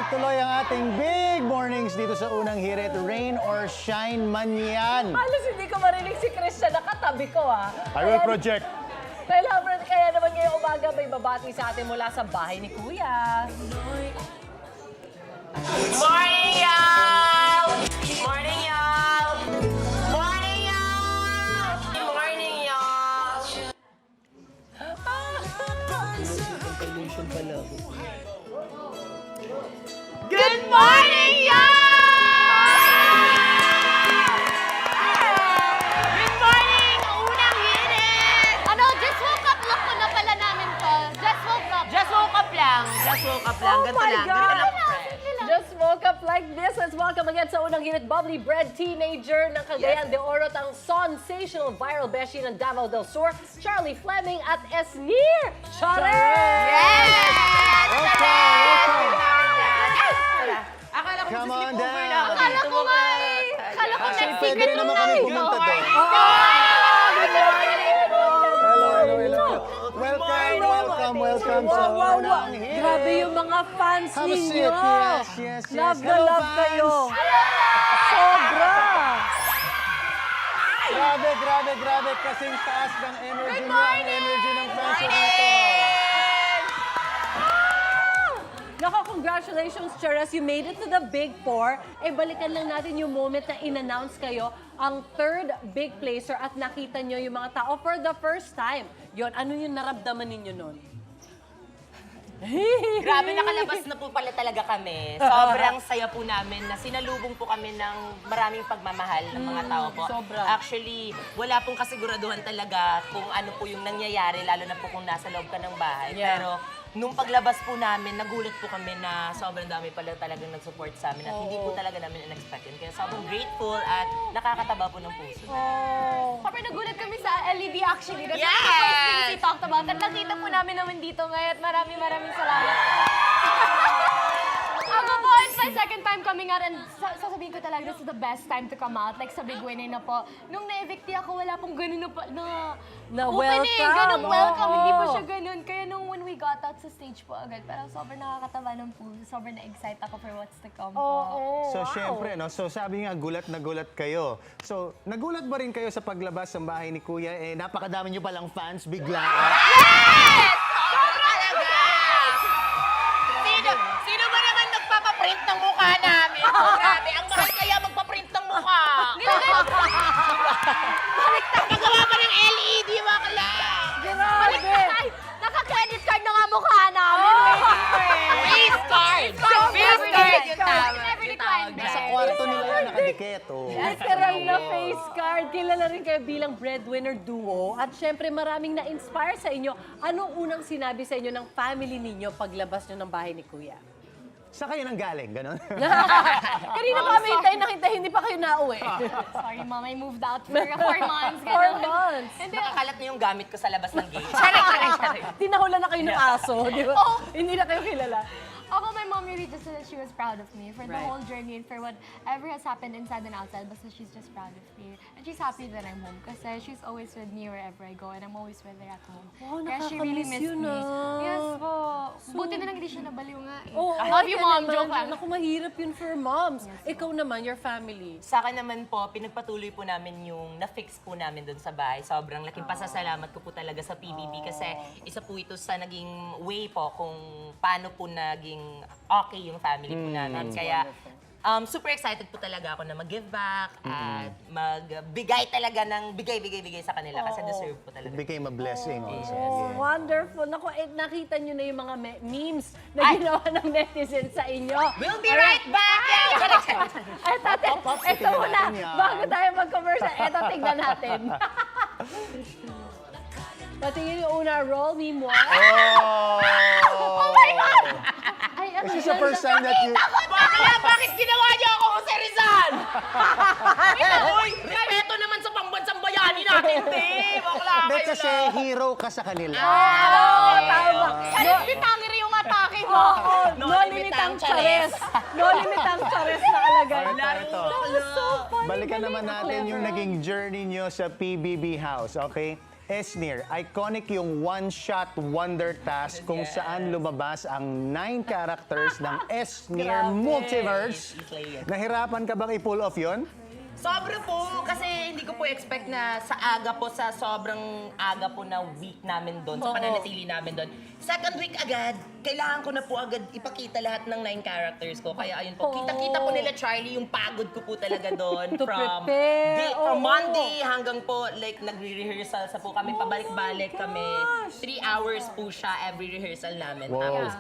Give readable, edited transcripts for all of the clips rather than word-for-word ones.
tuloy ang ating big mornings dito sa unang hirit. Rain or shine man yan. Halos hindi ko marinig si Christian, nakatabi ko I will project. Kaya naman ngayong umaga may babati sa atin mula sa bahay ni Kuya. Morning, y'all! Morning, y'all! Morning, y'all! Morning, y'all! Good morning, y'all! Good morning! Unang hirit! Ano, just woke up look ko na pala namin to. Just woke up. Just woke up lang. Just woke up lang. Oh Ganito my lang. God! Ganito lang. Just woke up like this. Let's welcome again sa unang hirit, bubbly bread teenager ng Cagayan de Oro, ang sensational viral beshi ng Davao del Sur, Charlie Fleming at Esnir. Charlie! Yes! Welcome! Akala ko Come on mag-sleepover down. na ako Akala dito. ko nga eh. Akala ko Actually, next pwede week rin naman kami pumunta doon. Hello. Welcome sa unang hirit. Grabe yung mga fans Have a ninyo. seat. Yes. Love na Hello, love fans. kayo. Sobra. Grabe. Kasing taas ng energy niyo, ang energy ng fans rito. Nako, congratulations, Charas. You made it to the Big Four. Balikan lang natin yung moment na in-announce kayo ang third big placer at nakita nyo yung mga tao for the first time. Yon, ano yung naramdaman ninyo nun? Grabe, nakalabas na po pala talaga kami. Sobrang saya po namin na sinalubong po kami ng maraming pagmamahal ng mga tao po. sobra. Actually, wala pong kasiguraduhan talaga kung ano po yung nangyayari, lalo na po kung nasa loob ka ng bahay. Yeah. Pero nung paglabas po namin, nagulat po kami na sobrang dami pala talagang nag-support sa amin at hindi po talaga namin in-expect yun. Kaya sobrang grateful at nakakataba po ng puso. Sobrang nagulat kami sa LED actually. That's Yes! the first thing we talked about. At nakita po namin dito ngayon. Maraming salamat. Ako po, it's my second time coming out and sasabihin ko talaga, this is the best time to come out. Like sa Big Winner na po. Nung na-evicti ako, wala pong ganun na opening. welcome. Ganun welcome. Hindi po Oo. siya ganun. Kaya nung when we got out sa stage po agad, parang sobrang nakakataba ng puso. Sobrang na-excite ako for what's to come po. So, syempre, no? So, sabi nga, gulat na gulat kayo. So, nagulat ba rin kayo sa paglabas ng bahay ni Kuya? Napakadami niyo palang fans, bigla. Sino ba naman nagpapaprint ng mukha namin? Oh, grabe, ang mahal kaya magpaprint ng mukha. Nagawa pa ng LED, bakla. Grabe! Ay, naka-credit card na nga mukha namin. Face card. Face card yung tama. Yung tawag Sa dyan. kwarto nila yan, nakadikit. Oh. Literal na face card. Kilala rin kayo bilang breadwinner duo. At syempre, maraming na-inspire sa inyo. Anong unang sinabi sa inyo ng family ninyo paglabas nyo ng bahay ni Kuya? Saan kayo nang galing? Ganon? Kanina pa kami hintay, hindi pa kayo nauwi. Sorry, Mom, I moved out for 4 months. 4 months. Nakakalat na yung gamit ko sa labas ng gate. Tinahulan na kayo ng aso, di ba? Hindi na kayo kilala. Ako, my mom really just said that she was proud of me for the Right. whole journey and for whatever has happened inside and outside. Basta she's just proud of me. And she's happy that I'm home kasi she's always with me wherever I go and I'm always with her at home. Wow, Kaya she really nakakamiss missed yun, me. ah. Yes po. Buti na lang hindi siya nabaliw nga eh. Oh, I love you, Mom. Joke lang. Naku, mahirap yun for moms. Ikaw naman, your family. Sa akin naman po, pinagpatuloy po namin yung na-fix po namin dun sa bahay. Sobrang laking pasasalamat ko po talaga sa PBB kasi isa po ito sa naging way po kung paano po naging okay yung family po namin. Kaya super excited po talaga ako na mag-give back at magbigay talaga ng bigay sa kanila kasi deserve po It talaga. became a blessing also. Oh, wonderful. Naku, nakita nyo na yung mga memes na ginawa ng netizens sa inyo. We'll be right back! Ay, tate, ito tingnan muna. natin yan. Bago tayo mag-commercial, ito, tignan natin. Patingin yung una, roll me more. Oh my God! Ay, ang This is the first time that you... Bakit ginawa niyo ako, Jose Rizal? Uy, respeto naman sa pambansang bayani natin, hindi. Bakla Hindi, kayo kasi lang. hero ka sa kanila. tama. Kahit bitangin yung atake mo. No limitang chares. No limitang chares na alagay. Ito. That was so funny. Balikan naman Galing, natin yung clever. naging journey nyo sa PBB House, okay? Esnir, iconic yung one-shot wonder task kung saan lumabas ang 9 characters ng Esnir Grabe. Multiverse. Play it. Nahirapan ka bang i-pull off yun? Sobra po, kasi hindi ko po expect na sa sobrang aga po na week namin doon, sa Oo. pananatili namin doon. Second week agad, kailangan ko na po agad ipakita lahat ng 9 characters ko. Kaya ayun po, Oo. kita-kita po nila Charlie yung pagod ko po talaga doon. To prepare, From oo. Monday hanggang po, like nagre-rehearsal sa po kami, pabalik-balik kami. gosh. 3 hours po siya every rehearsal namin. Wow. Tapos,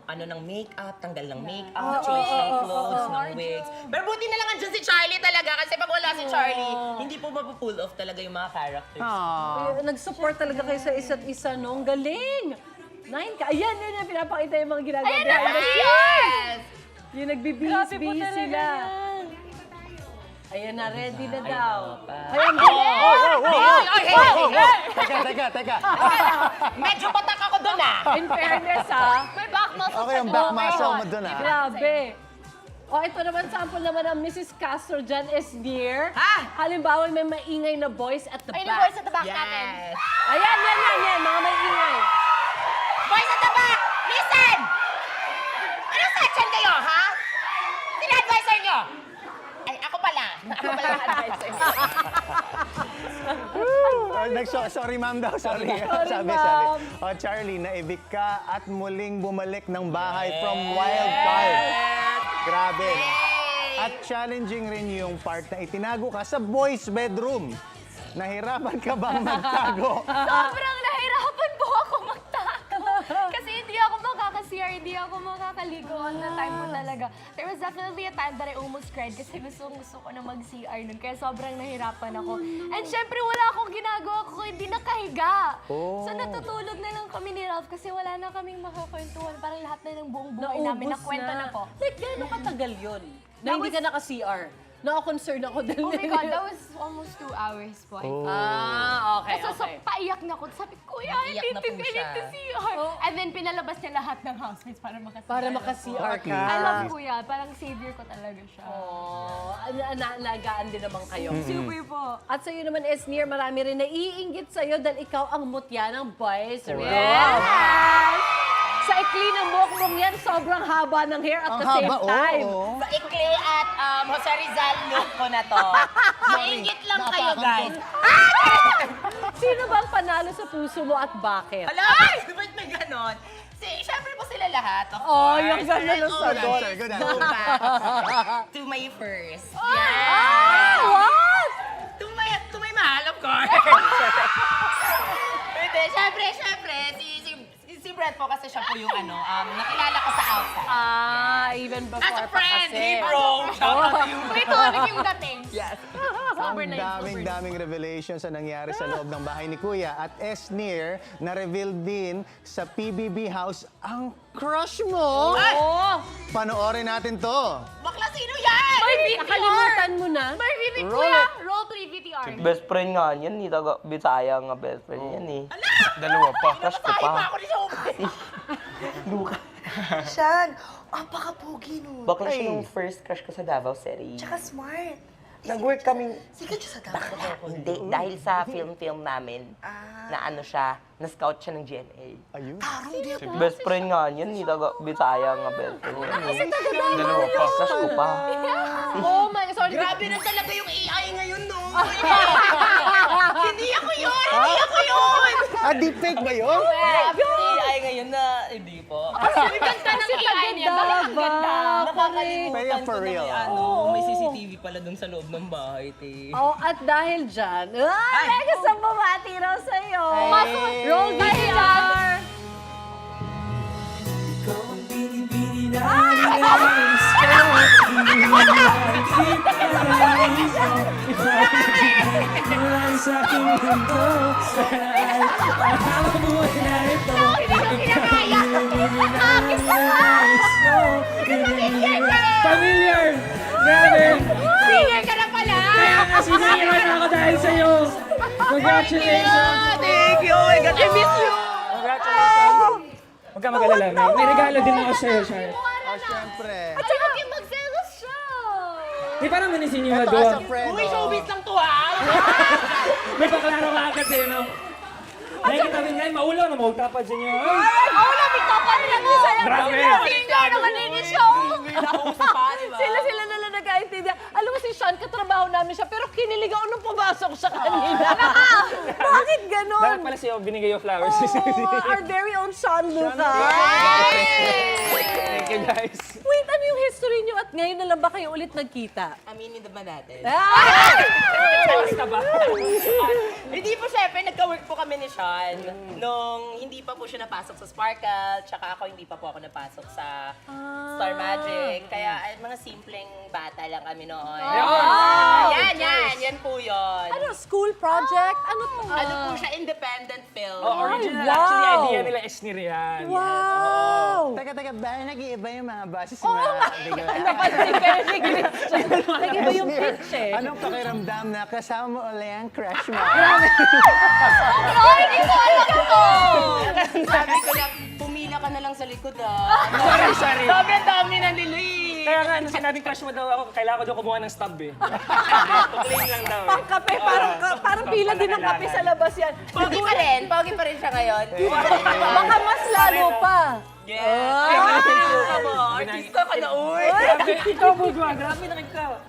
ano ng makeup, tanggal ng makeup, change ng clothes, ng wigs. Pero buti na lang andyan si Charlie talaga kasi pag wala si Charlie, hindi po mapupull off talaga yung mga characters. Ay, nag-support talaga kayo sa isa't isa, no? Ang galing! 9 ka. Ayan, yun yung pinapakita yung mga ginagawa behind the scenes. Yes! Yung Grabe po nagbibihis-bihis talaga sila. yan. Ayan na, ready na daw. pa. Ayan, galing! Teka. Medyo patak ako doon ah! In fairness, ha? May back muscle Okay, yung sa back buhok. muscle mo dun, ah. Grabe. O, ito naman, sample naman ng Mrs. Castro dyan is near. Ha? Halimbawa, may maingay na boys at the Ay, back. yung voice at the back natin. Yes! Ayan, yan, mga maingay. Boys at the back! Listen! Anong section kayo, ha? Sino advisor nyo? Ay, ako pala. Ako pala ang advisor nyo. Sorry ma'am daw, sorry. Sorry, sabi. ma'am. O Charlie, naibig ka at muling bumalik ng bahay from wild card. Grabe. At challenging rin yung part na itinago ka sa boys' bedroom. Nahirapan ka bang magtago? Sobrang nahirapan po ako magtago. Kasi hindi ako makaka-CR, hindi ako makakaligo all the time po talaga. There was definitely a time that I almost cried kasi gusto ko na mag-CR nun. Kaya sobrang nahirapan ako. And syempre wala akong ginagawa ko, hindi nakahiga. Oh. So natutulog na lang kami ni Ralph kasi wala na kaming makakwentuhan. Parang lahat na ng buong buhay namin nakwento na po. Like, gano'ng katagal yun? Na hindi ka naka-CR? Naka-concern ako dahil Oh my God, that was almost 2 hours po. I think. Ah, Kasi so, paiyak na ako. Sabi ko, Kuya, I Iyak need na to po get siya. into CR. And then pinalabas niya lahat ng housemates para maka-CR. Para maka-CR ka. I love Kuya. Parang savior ko talaga siya. Oh, naalagaan din naman kayo. Super po. At sa'yo naman, Esnir, marami rin naiinggit sa'yo dahil ikaw ang mutya ng boys. Yes! Sa ikli ng buhok mong yan, sobrang haba ng hair at Ang the same haba, time. oo. Sa Ikli at Jose Rizal look ko na to. Maingit lang kayo, guys. Sino bang panalo sa puso mo at bakit? Hala! Ba't may ganon? Siyempre po sila lahat, of Oh, course. yung ganon ang And sagot. always Good go answer. back to my first. Ah, what? To my mahal, of course. Hindi, syempre, si Brett po kasi siya po yung nakilala ko sa outside. Ah, even before As a pa friend, kasi. hey bro! Shout out to you. Ito yung dating. Yes. Ang daming revelations na nangyari sa loob ng bahay ni Kuya. At Esnir, na-reveal din sa PBB House ang crush mo. Oh, Panoorin natin to. Bakla, sino yan? May VTR! nakalimutan mo na. May VTR, Roll Kuya! it. Roll 3 VTR. Best friend nga yan, ni taga Bisaya nga best friend yan eh. Dalawa pa. Crush ko Ay, pa pa. ako ni Sophie. Siyan, ang pakapogi nun. Bakla siya yung first crush ko sa Davao City. Tsaka smart. Nag-work kaming Sikat siya sa Davao. hindi, dahil sa film namin na ano siya, na-scout siya ng GMA. Ayun. Tarong di ako. Best friend nga yan, ni taga Bisaya nga best friend yan eh. Dalawa pa. Crush ko pa. Oh my, sorry. Grabe na talaga yung AI ngayon, no? Hindi ako yun! Hindi ako yun! Ah, deepfake ba yun? Grabe yung AI ngayon na hindi po. Ang ganda ng AI niya. Bakit ang ganda? Nakakalimutan Kaya ko for na real. may CCTV pala dun sa loob ng bahay, te. Oh, at dahil dyan, may gusto bumati raw sa'yo. Ay. Roll VTR. Familiar! Grabe! Singer ka na pala! Kaya nga siniran ako dahil sa'yo! Congratulations! Thank you! I got to miss you! Congratulations! Huwag ka mag-alala, may regalo din ako sa'yo, Char. Oh, syempre. At saka magselos siya! Di pa naman Ito insinuado. as a friend. Uy, oh. showbiz lang to ha! May paklaro ka agad sa'yo, no? Nakikita rin ngayon, maulo na mautapad sa inyo. Oo, lamig ka pa rin ako sa'yo. Grabe. Singer naman ini show. Nakausap pa, di ba? Sila na lang nagkaintindihan. Alam mo si Sean, katrabaho namin siya, pero kinilig ako nung pumasok siya kanina. Bakit ganon? Bakit pala sa'yo binigay yung flowers? Oh, our very own Sean Lucas. Thank you, guys. Wait, ano yung history niyo at ngayon na lang ba kayo ulit nagkita? Aminin naman natin. Basta ba? Hindi po, syempre, nagka-work po kami ni Sean nung hindi pa po siya napasok sa Sparkle, tsaka ako hindi pa po ako napasok sa Star Magic. Kaya mga simpleng bata lang kami noon. Yan po yun. Ano, school project? Ano to? Ano po siya, independent film. Original, wow. actually, idea nila is ni Rian. Wow! Teka, ba, nag-iiba yung mga boses mga bigla. Napansin kayo ni Christian. Nag-iba yung pitch eh. Anong pakiramdam na kasama mo ulit ang crush mo? Sabi ko lang, pumila ka na lang sa likod Sorry. Sobrang dami ng delay. Kaya nga, nung sinabing crush mo daw ako, kailangan ko daw kumuha ng stub eh. Tuklayin lang daw eh. Pangkape, parang pila din ng kape sa labas yan. Pogi pa rin siya ngayon. Baka mas lalo pa. Yes! Artista ka na, uy! Grabe, ikaw mo gawa. Grabe na ikaw.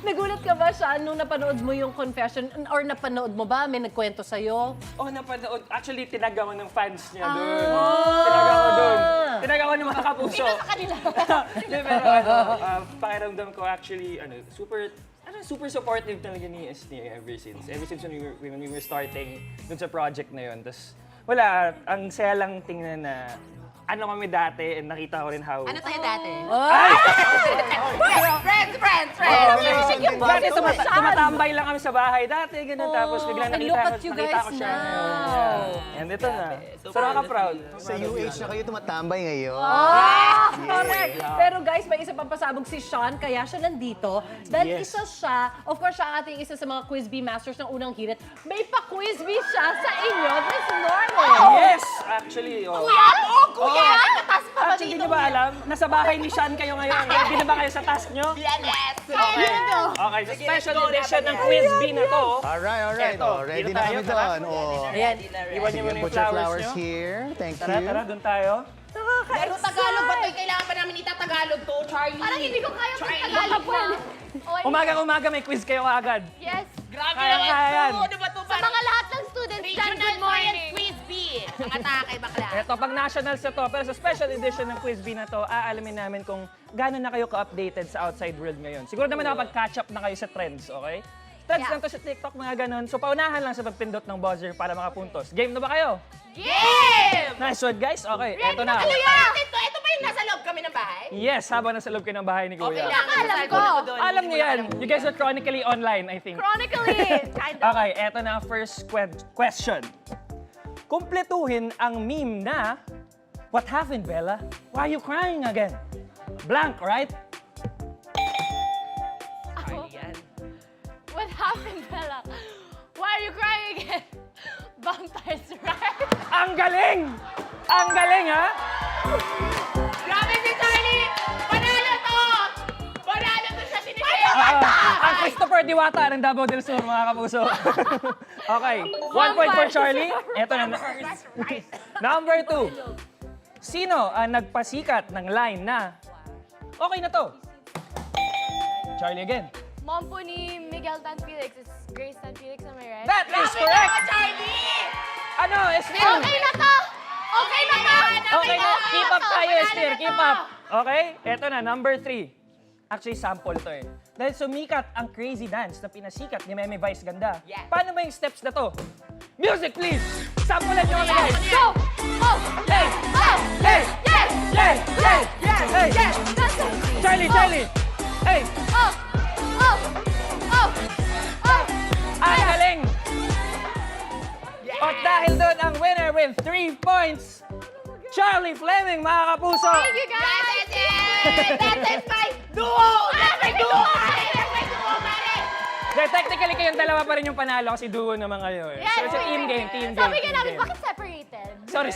Nagulat ka ba siya nung napanood mo yung confession? Or napanood mo ba? May nagkwento sa'yo? Oh, napanood. Actually, tinag ako ng fans niya doon. Tinag ako doon. Tinag ako ng mga kapuso. Sino sa kanila? Pero pakiramdam ko actually, super supportive talaga ni ST ever since. Ever since when we were starting dun sa project na yun. Tapos, wala, ang saya lang tingnan na ano kami dati and nakita ko rin how... Ano tayo dati? Friends! Dati tumatambay lang kami sa bahay dati, ganun. Tapos biglang and nakita look ko, at you nakita ko guys siya. now. And ito na. So nakaka-proud. Sa UH na kayo tumatambay ngayon. Correct. Pero guys, may isa pang pasabog si Sean, kaya siya nandito. Dahil Yes. isa siya, of course, siya ang ating isa sa mga Quiz Bee Masters ng unang hirit. May pa-Quiz Bee siya sa inyo this morning. Yes! Actually, oh. Kuya! Tatas pa ba Actually, dito? di ba alam? Nasa bahay ni Sean kayo ngayon. Ready na ba kayo sa task nyo? Yes! Okay, so special edition ng Quiz Bee na to. Alright. Eto, Oh, ready dito na tayo, kami tara. doon. Oh. Ayan. Iwan niyo muna yung Put your flowers flowers nyo. here. Thank Tara, you. doon tayo. Pero Tagalog ba ito? Kailangan pa namin itatagalog to, Charlie? Parang hindi ko kaya mag-Tagalog na. Umaga may quiz kayo agad. Yes. Grabe Kaya yan. Ano ba ito? Sa mga lahat ng students dyan, Regional good morning. Quiz Bee. Ang atake, bakla. Ito, pag nationals na to, pero sa special edition ng Quiz Bee na to, aalamin namin kung gaano na kayo ka-updated sa outside world ngayon. Siguro naman nakapag-catch up na kayo sa trends, okay? Trends lang to sa TikTok, mga ganon. So, paunahan lang sa pagpindot ng buzzer para makapuntos. Game na ba kayo? Game! Nice one, guys. Okay, eto na. Ito ba yung nasa loob kami ng bahay? Yes, habang nasa loob kayo ng bahay ni Kuya. Alam ko. Alam niyo yan. You guys are chronically online, I think. Chronically. Kind of. Okay, eto na ang first question. Kumpletuhin ang meme na, "What happened, Bella? Why are you crying again?" Blank, right? What happened, Bella? Why are you crying again? Vampires, right? Ang galing! Ang galing, ha? Grabe si Charlie! Panalo to! Panalo to siya sinisaya! Ang Christopher Diwata ng Davao del Sur, mga kapuso. Okay, 1 point for Charlie. Eto na. Number 2. Sino ang nagpasikat ng line na, "Okay na to"? Charlie again. Mom po ni Miguel Tan Felix is Grace Tan Felix, am I right? That is correct! Charlie! Ano, Esther? Okay na to! Okay na to! Okay na. Keep up tayo, Esther. Keep up. Okay? Eto na, number 3. Actually, sample to eh. Dahil sumikat ang crazy dance na pinasikat ni Meme Vice Ganda. Yeah. Paano ba yung steps na to? Music, please! Sampulan nyo kami, guys! Go! Oh! Hey! Oh! Hey! Yes! Hey! Yes! Hey! Yes! Charlie! Hey! Oh! Oh! Oh! Oh! Ang galing! At dahil doon ang winner with 3 points, Charlie Fleming, mga kapuso! Thank you, guys! That is my duo! That's my duo! That's my duo, pare! Dahil technically kayong dalawa pa rin yung panalo kasi duo naman kayo eh. So it's a team game. Sabi nga namin, bakit separated? Sorry.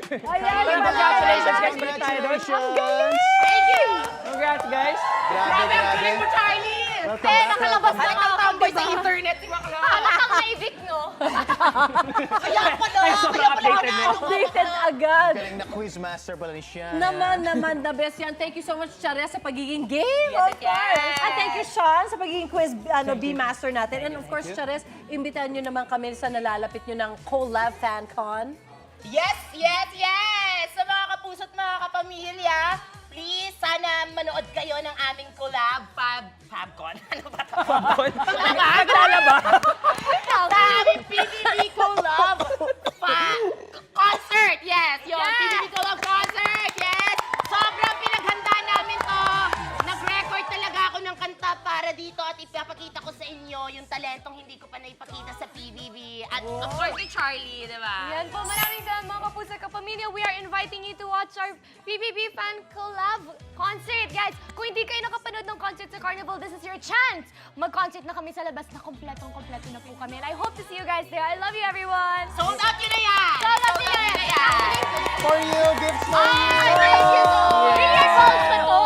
Ayan, Congratulations guys, balik tayo doon. Congratulations! Thank you! Congrats guys! lumabas na Ang tambay sa internet, si Bakla. Halatang na-evict, no? Kaya pala, Ay, sobrang updated mo. Updated agad. Galing na quizmaster pala ni Shana. Naman, the best yan. Thank you so much, Chares, sa pagiging game, Yes, of course. yes. At thank you, Sean, sa pagiging quiz B-master natin. And of course, Chares, imbitahan nyo naman kami sa nalalapit nyo ng Collab FanCon. Yes! Sa mga kapuso at mga kapamilya, please, sana manood kayo ng aming collab, Fabcon. Ano ba ito? Naglalaba? Sa aming PBB collab concert. Yes, yun. PBB collab concert. Yes. Sobrang pinaghanda namin to. Nag-record talaga ako ng kanta para dito at ipapakita ko sa inyo yung talentong hindi ko pa naipakita sa PBB. At of course, si Charlie, di ba? Yan po, maraming salamat mga kapuso at kapamilya. We are inviting you to watch our PBB Fan Collab concert. Guys, kung hindi kayo nakapanood ng concert sa Carnival, this is your chance. Mag-concert na kami sa labas na kompletong-kompleto na po kami. And I hope to see you guys there. I love you, everyone. Sold out yun na yan! Sold out yun na yan! For you, gifts for you! Ay, thank you so much! Million balls na to!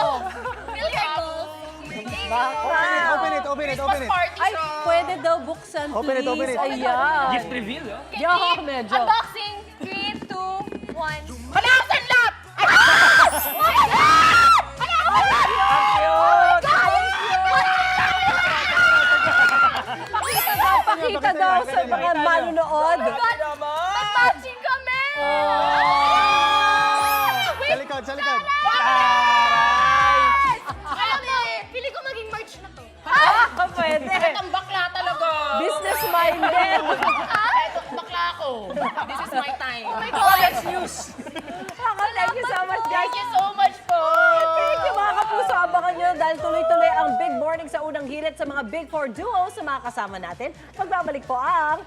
Million balls! Open it. Ay, pwede daw buksan, Open it, please. open it. Ayan. Gift reveal, oh. Yeah, medyo. Unboxing! 3, 2, 1. Hala, sanlap! Pakita daw sa mga manunood. Mag-matching kami! Sa likod. Alam mo, pili ko maging merch na to. Pwede. Ang bakla talaga! Business-minded. Eto, bakla ako. This is my time. Oh my God! Thank you so much, guys. Thank you so much po! Thank you, mga kapuso. Abangan nyo dahil tuloy-tuloy ang Big Morning sa unang hirit sa mga Big Four duos sa mga kasama natin. Magbabalik po ang